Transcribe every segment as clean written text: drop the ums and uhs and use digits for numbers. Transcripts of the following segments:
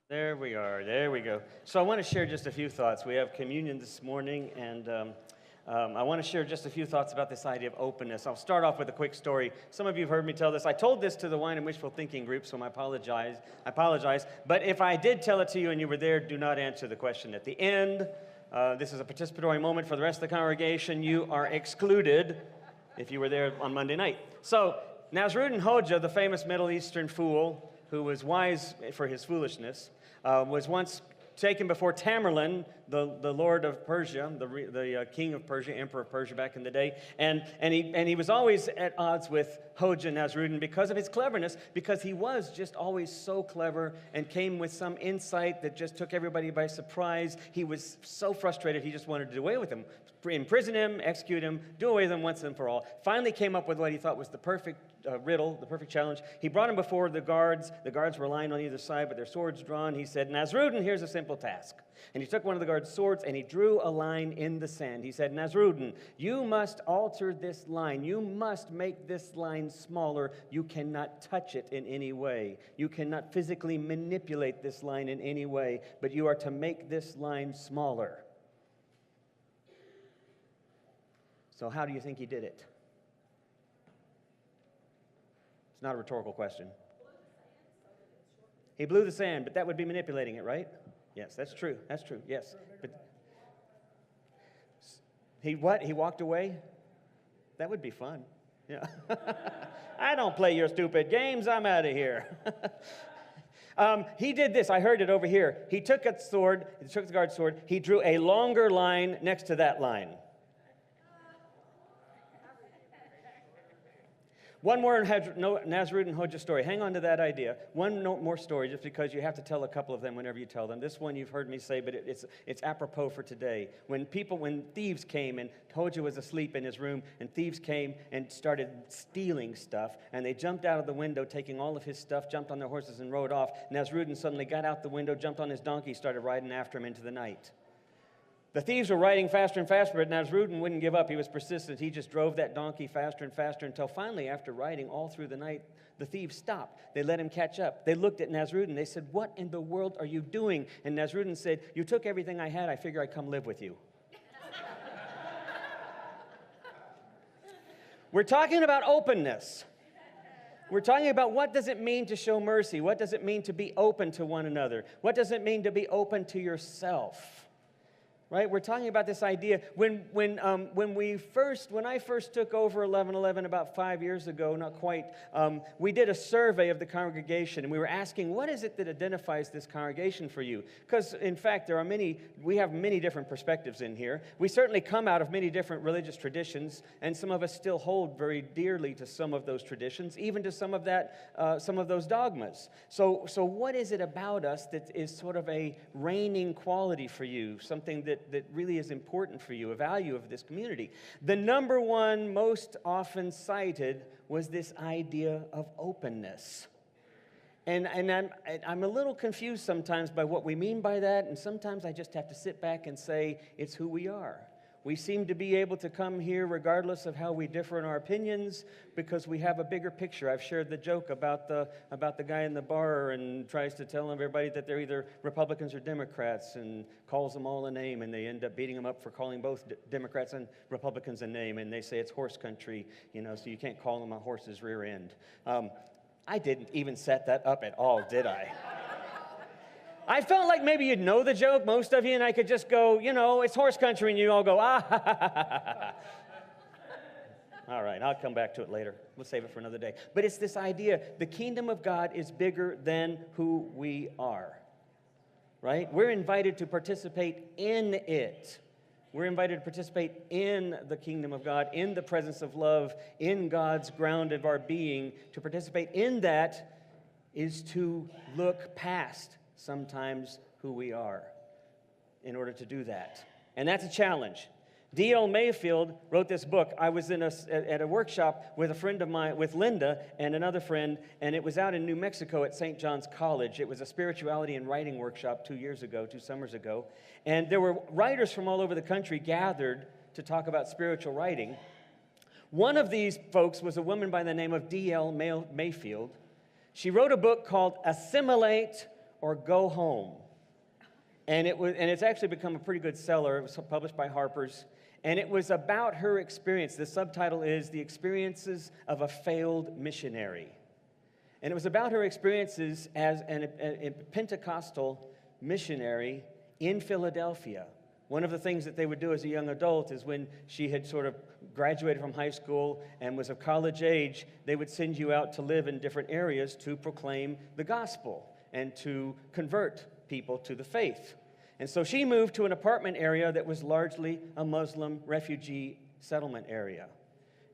There we are. There we go. So I want to share just a few thoughts. We have communion this morning, and I want to share just a few thoughts about this idea of openness. I'll start off with a quick story. Some of you have heard me tell this. I told this to the Wine and Wishful Thinking group, so I apologize. But if I did tell it to you and you were there, do not answer the question at the end. This is a participatory moment for the rest of the congregation. You are excluded if you were there on Monday night. So Nasruddin Hoja, the famous Middle Eastern fool who was wise for his foolishness, was once taken before Tamerlane, the lord of Persia, the king of Persia, emperor of Persia back in the day, and he was always at odds with Hoja Nasruddin because of his cleverness, because he was just always so clever and came with some insight that just took everybody by surprise. He was so frustrated, he just wanted to do away with him, imprison him, execute him, do away with him once and for all. Finally came up with what he thought was the perfect riddle, the perfect challenge. He brought him before the guards. The guards were lying on either side with their swords drawn. He said, Nasruddin, here's a simple task. And he took one of the guards' swords and he drew a line in the sand. He said, Nasruddin, you must alter this line. You must make this line smaller. You cannot touch it in any way. You cannot physically manipulate this line in any way, but you are to make this line smaller. So how do you think he did it? It's not a rhetorical question. He blew the sand, but that would be manipulating it, right? Yes, that's true. That's true. Yes. But he what? He walked away? That would be fun. Yeah. I don't play your stupid games. I'm out of here. He did this. I heard it over here. He took a sword, he took the guard's sword, he drew a longer line next to that line. One more Nasruddin Hoja story. Hang on to that idea. One more story, just because you have to tell a couple of them whenever you tell them. This one you've heard me say, but it's apropos for today. When thieves came, and Hoja was asleep in his room, and thieves came and started stealing stuff, and they jumped out of the window, taking all of his stuff, jumped on their horses and rode off. Nasruddin suddenly got out the window, jumped on his donkey, started riding after him into the night. The thieves were riding faster and faster, but Nasruddin wouldn't give up. He was persistent. He just drove that donkey faster and faster until finally, after riding all through the night, the thieves stopped. They let him catch up. They looked at Nasruddin. They said, "What in the world are you doing?" And Nasruddin said, "You took everything I had. I figure I'd come live with you." We're talking about openness. We're talking about what does it mean to show mercy? What does it mean to be open to one another? What does it mean to be open to yourself? Right? We're talking about this idea. When I first took over 1111 about 5 years ago, not quite, we did a survey of the congregation, and we were asking, what is it that identifies this congregation for you? Because, in fact, we have many different perspectives in here. We certainly come out of many different religious traditions, and some of us still hold very dearly to some of those traditions, even to some of those dogmas. So what is it about us that is sort of a reigning quality for you, something that really is important for you, a value of this community? The number one most often cited was this idea of openness. And I'm a little confused sometimes by what we mean by that, and sometimes I just have to sit back and say, it's who we are. We seem to be able to come here regardless of how we differ in our opinions because we have a bigger picture. I've shared the joke about the guy in the bar and tries to tell everybody that they're either Republicans or Democrats and calls them all a name, and they end up beating them up for calling both Democrats and Republicans a name, and they say it's horse country, so you can't call them a horse's rear end. I didn't even set that up at all, did I? I felt like maybe you'd know the joke, most of you, and I could just go, it's horse country, and you all go, ah, ha, ha, ha, ha. All right, I'll come back to it later. We'll save it for another day. But it's this idea, the kingdom of God is bigger than who we are, right? We're invited to participate in it. We're invited to participate in the kingdom of God, in the presence of love, in God's ground of our being. To participate in that is to look past sometimes who we are in order to do that. And that's a challenge. D.L. Mayfield wrote this book. I was at a workshop with a friend of mine, with Linda and another friend, and it was out in New Mexico at St. John's College. It was a spirituality and writing workshop 2 summers ago. And there were writers from all over the country gathered to talk about spiritual writing. One of these folks was a woman by the name of D.L. Mayfield. She wrote a book called Assimilate or Go Home. And it's actually become a pretty good seller. It was published by Harper's. And it was about her experience. The subtitle is The Experiences of a Failed Missionary. And it was about her experiences as a Pentecostal missionary in Philadelphia. One of the things that they would do as a young adult is when she had sort of graduated from high school and was of college age, they would send you out to live in different areas to proclaim the gospel and to convert people to the faith. And so she moved to an apartment area that was largely a Muslim refugee settlement area.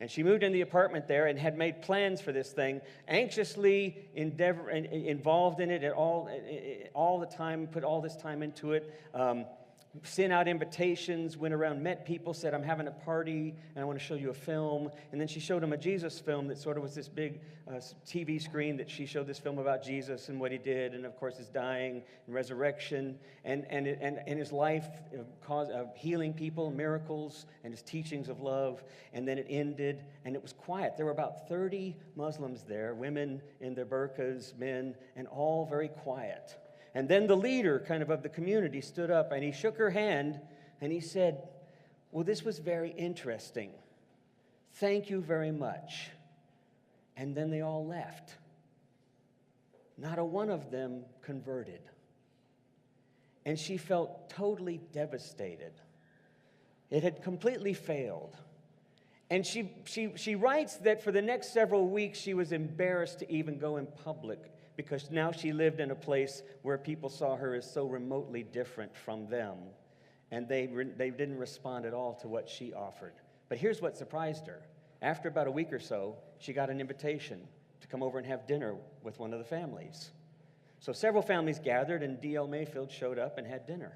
And she moved in the apartment there and had made plans for this thing, anxiously involved in it all the time, put all this time into it, sent out invitations, went around, met people, said, I'm having a party, and I want to show you a film. And then she showed them a Jesus film that sort of was this big TV screen that she showed this film about Jesus and what he did, and of course his dying and resurrection, and his life of healing people, miracles, and his teachings of love. And then it ended, and it was quiet. There were about 30 Muslims there, women in their burqas, men, and all very quiet. And then the leader of the community stood up and he shook her hand and he said, well, this was very interesting. Thank you very much. And then they all left. Not a one of them converted. And she felt totally devastated. It had completely failed. And she writes that for the next several weeks she was embarrassed to even go in public, because now she lived in a place where people saw her as so remotely different from them, and they didn't respond at all to what she offered. But here's what surprised her. After about a week or so, she got an invitation to come over and have dinner with one of the families. So several families gathered, and D.L. Mayfield showed up and had dinner.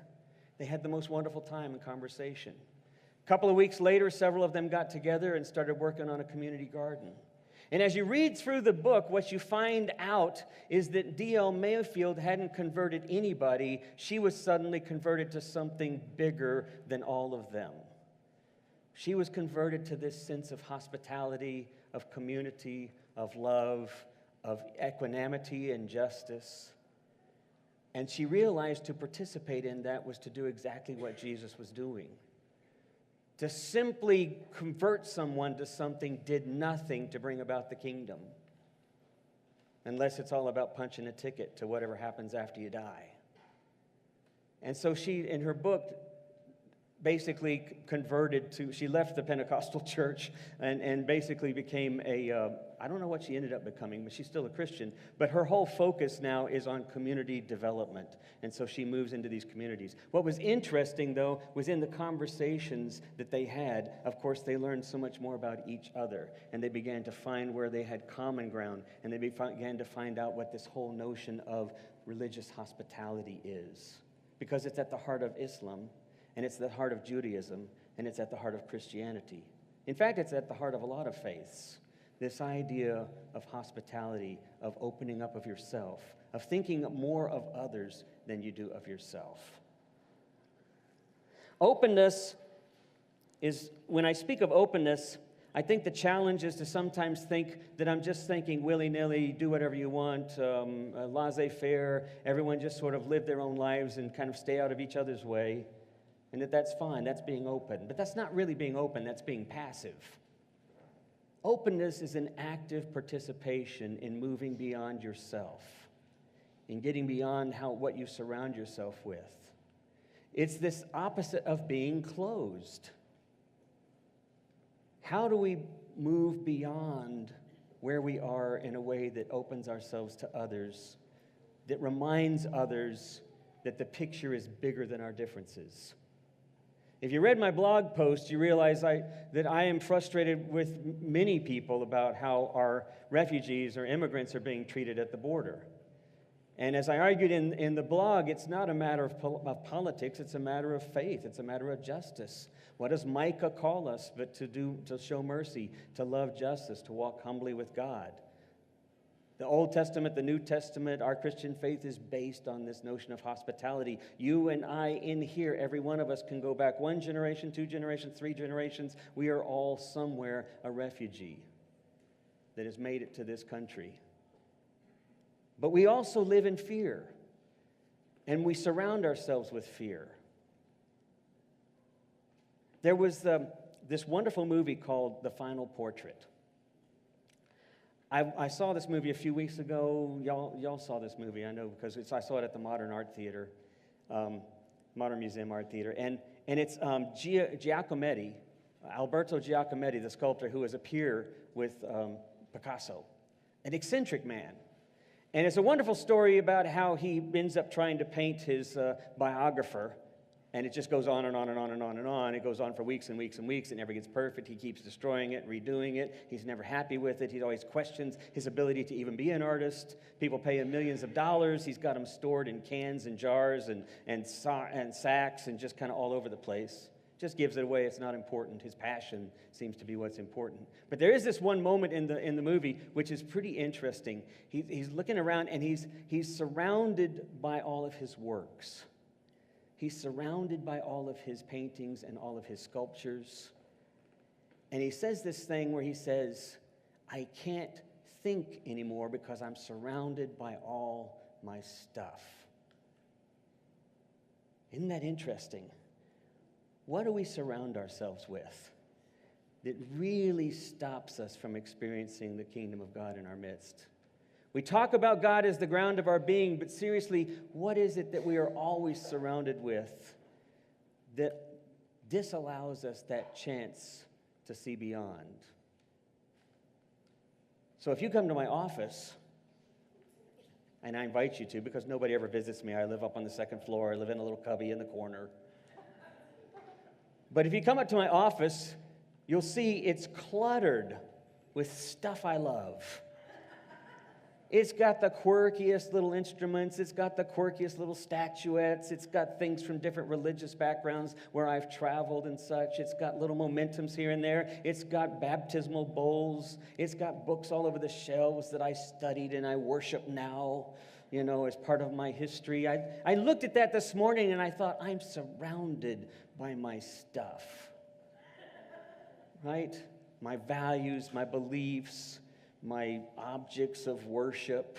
They had the most wonderful time and conversation. A couple of weeks later, several of them got together and started working on a community garden. And as you read through the book, what you find out is that D.L. Mayfield hadn't converted anybody. She was suddenly converted to something bigger than all of them. She was converted to this sense of hospitality, of community, of love, of equanimity and justice. And she realized to participate in that was to do exactly what Jesus was doing. To simply convert someone to something did nothing to bring about the kingdom, unless it's all about punching a ticket to whatever happens after you die. And so she, in her book, basically she left the Pentecostal church and basically became I don't know what she ended up becoming, but she's still a Christian. But her whole focus now is on community development. And so she moves into these communities. What was interesting, though, was in the conversations that they had, of course, they learned so much more about each other. And they began to find where they had common ground. And they began to find out what this whole notion of religious hospitality is. Because it's at the heart of Islam, and it's at the heart of Judaism, and it's at the heart of Christianity. In fact, it's at the heart of a lot of faiths. This idea of hospitality, of opening up of yourself, of thinking more of others than you do of yourself. Openness is, when I speak of openness, I think the challenge is to sometimes think that I'm just thinking willy-nilly, do whatever you want, laissez-faire, everyone just sort of live their own lives and kind of stay out of each other's way, and that's fine, that's being open. But that's not really being open, that's being passive. Openness is an active participation in moving beyond yourself, in getting beyond what you surround yourself with. It's this opposite of being closed. How do we move beyond where we are in a way that opens ourselves to others, that reminds others that the picture is bigger than our differences? If you read my blog post, you realize that I am frustrated with many people about how our refugees or immigrants are being treated at the border. And as I argued in the blog, it's not a matter of politics, it's a matter of faith, it's a matter of justice. What does Micah call us but to show mercy, to love justice, to walk humbly with God? The Old Testament, the New Testament, our Christian faith is based on this notion of hospitality. You and I in here, every one of us can go back 1 generation, 2 generations, 3 generations. We are all somewhere a refugee that has made it to this country. But we also live in fear. and we surround ourselves with fear. There was this wonderful movie called The Final Portrait. I saw this movie a few weeks ago. Y'all saw this movie, I know, because I saw it at the Modern Art Theater, Modern Museum Art Theater. And it's Giacometti, Alberto Giacometti, the sculptor who was a peer with Picasso, an eccentric man. And it's a wonderful story about how he ends up trying to paint his biographer. And it just goes on and on and on and on and on. It goes on for weeks and weeks and weeks. It never gets perfect. He keeps destroying it, redoing it. He's never happy with it. He always questions his ability to even be an artist. People pay him millions of dollars. He's got them stored in cans and jars and sacks and just kind of all over the place. Just gives it away. It's not important. His passion seems to be what's important. But there is this one moment in the movie which is pretty interesting. He's looking around and he's surrounded by all of his works. He's surrounded by all of his paintings and all of his sculptures. And he says this thing where he says, I can't think anymore because I'm surrounded by all my stuff. Isn't that interesting? What do we surround ourselves with that really stops us from experiencing the kingdom of God in our midst? We talk about God as the ground of our being, but seriously, what is it that we are always surrounded with that disallows us that chance to see beyond? So if you come to my office, and I invite you to because nobody ever visits me. I live up on the second floor. I live in a little cubby in the corner. But if you come up to my office, you'll see it's cluttered with stuff I love. It's got the quirkiest little instruments. It's got the quirkiest little statuettes. It's got things from different religious backgrounds where I've traveled and such. It's got little mementums here and there. It's got baptismal bowls. It's got books all over the shelves that I studied and I worship now, as part of my history. I looked at that this morning and I thought, I'm surrounded by my stuff, right? My values, my beliefs, my objects of worship.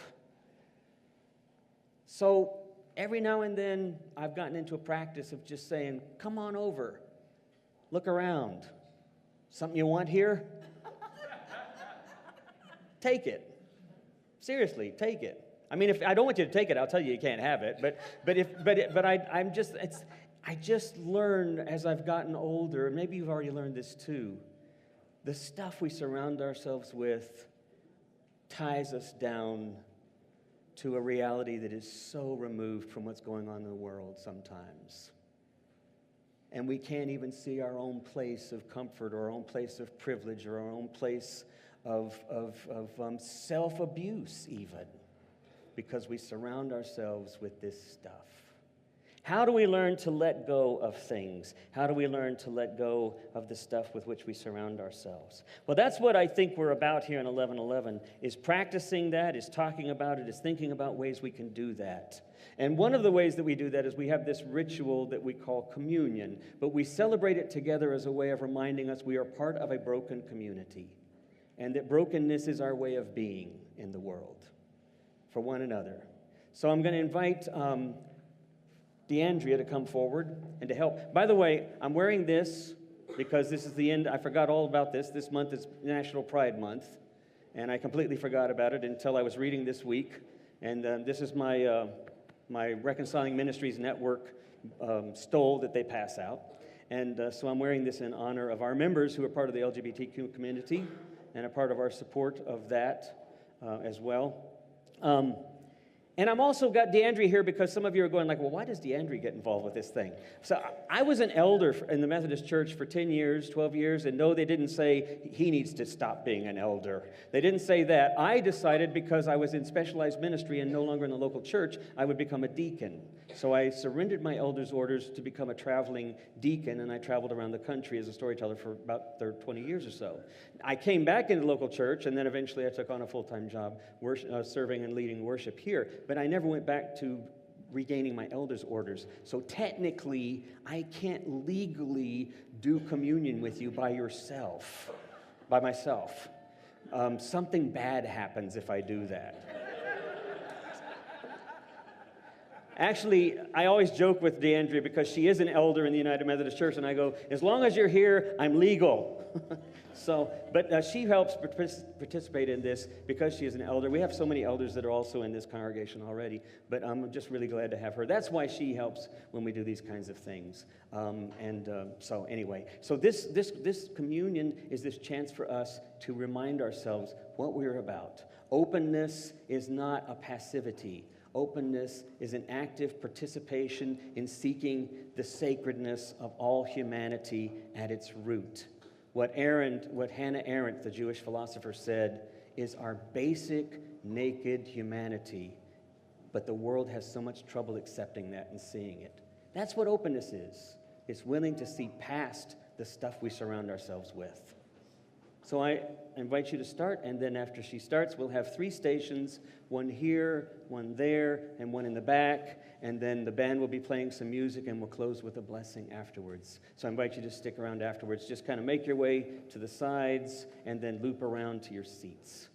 So every now and then, I've gotten into a practice of just saying, come on over, look around. Something you want here? Take it. Seriously, take it. I mean, if I don't want you to take it, I'll tell you you can't have it. I just learned as I've gotten older, and maybe you've already learned this too, the stuff we surround ourselves with ties us down to a reality that is so removed from what's going on in the world sometimes. And we can't even see our own place of comfort or our own place of privilege or our own place of self-abuse even, because we surround ourselves with this stuff. How do we learn to let go of things? How do we learn to let go of the stuff with which we surround ourselves? Well, that's what I think we're about here in 11:11, is practicing that, is talking about it, is thinking about ways we can do that. And one of the ways that we do that is we have this ritual that we call communion, but we celebrate it together as a way of reminding us we are part of a broken community, and that brokenness is our way of being in the world for one another. So I'm going to invite DeAndrea to come forward and to help. By the way, I'm wearing this because this is the end. I forgot all about this. This month is National Pride Month, and I completely forgot about it until I was reading this week. And this is my Reconciling Ministries Network stole that they pass out. And so I'm wearing this in honor of our members who are part of the LGBTQ community and a part of our support of that as well. And I'm also got DeAndrea here because some of you are going like, well, why does DeAndrea get involved with this thing? So I was an elder in the Methodist Church for 10 years, 12 years, and no, they didn't say he needs to stop being an elder. They didn't say that. I decided because I was in specialized ministry and no longer in the local church, I would become a deacon. So I surrendered my elder's orders to become a traveling deacon, and I traveled around the country as a storyteller for about 20 years or so. I came back into the local church, and then eventually I took on a full-time job serving and leading worship here. But I never went back to regaining my elder's orders. So technically, I can't legally do communion with you by myself. Something bad happens if I do that. Actually, I always joke with DeAndrea because she is an elder in the United Methodist Church, and I go, as long as you're here, I'm legal. But she helps participate in this because she is an elder. We have so many elders that are also in this congregation already, but I'm just really glad to have her. That's why she helps when we do these kinds of things. So anyway, so this communion is this chance for us to remind ourselves what we're about. Openness is not a passivity. Openness is an active participation in seeking the sacredness of all humanity at its root. What Hannah Arendt, the Jewish philosopher, said is our basic naked humanity, but the world has so much trouble accepting that and seeing it. That's what openness is. It's willing to see past the stuff we surround ourselves with. So I invite you to start, and then after she starts, we'll have 3 stations, one here, one there, and one in the back, and then the band will be playing some music, and we'll close with a blessing afterwards. So I invite you to stick around afterwards. Just kind of make your way to the sides, and then loop around to your seats.